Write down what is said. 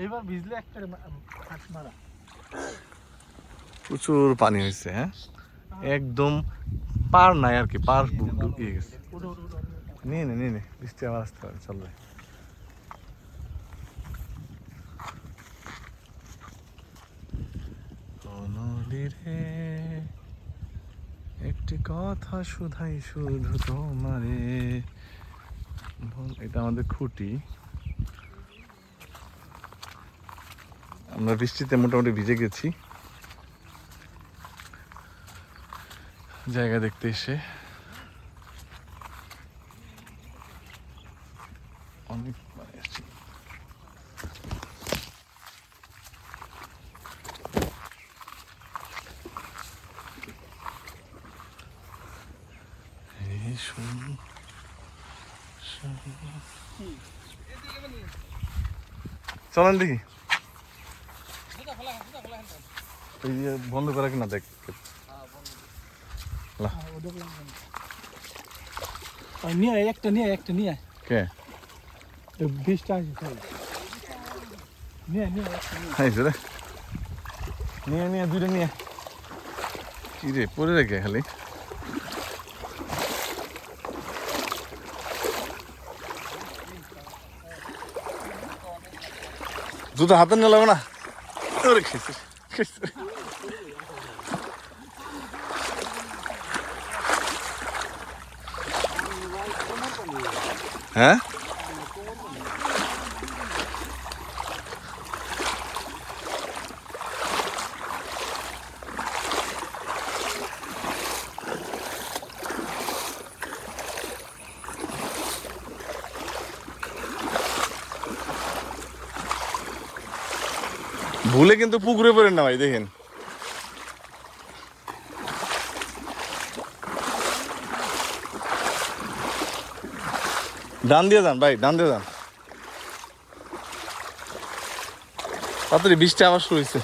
এবার ভিজলে একটা মারা। প্রচুর পানি হয়েছে, হ্যাঁ একদম পার নাই আর কি, পার ঢুকিয়ে গেছে। নিয়ে নে বৃষ্টি আবার আসতে হবে, চলবে। নদীরে একটি কথা শুধাই শুধু তোমারে। এটা আমাদের খুঁটি। আমরা বৃষ্টিতে মোটামুটি ভিজে গেছি জায়গা দেখতে এসে। অনেক মানে আসছি। চলেন দেখি, বন্ধ করে কিনা দেখ। নিয়ে একটা নিয়ে কে বৃষ্টি আসে নিয়ে রে, নিয়ে দুইটা নিয়ে। কি রে পরে রেখে খালি জুতো হাতে নিয়ে লাগবে না। হ্যাঁ ভুলে কিন্তু পুকুরে পড়েন না ভাই, দেখেন। ডান দিয়ে যান ভাই, ডান দিয়ে যান, তাড়াতাড়ি বৃষ্টি আবার শুরু হয়েছে।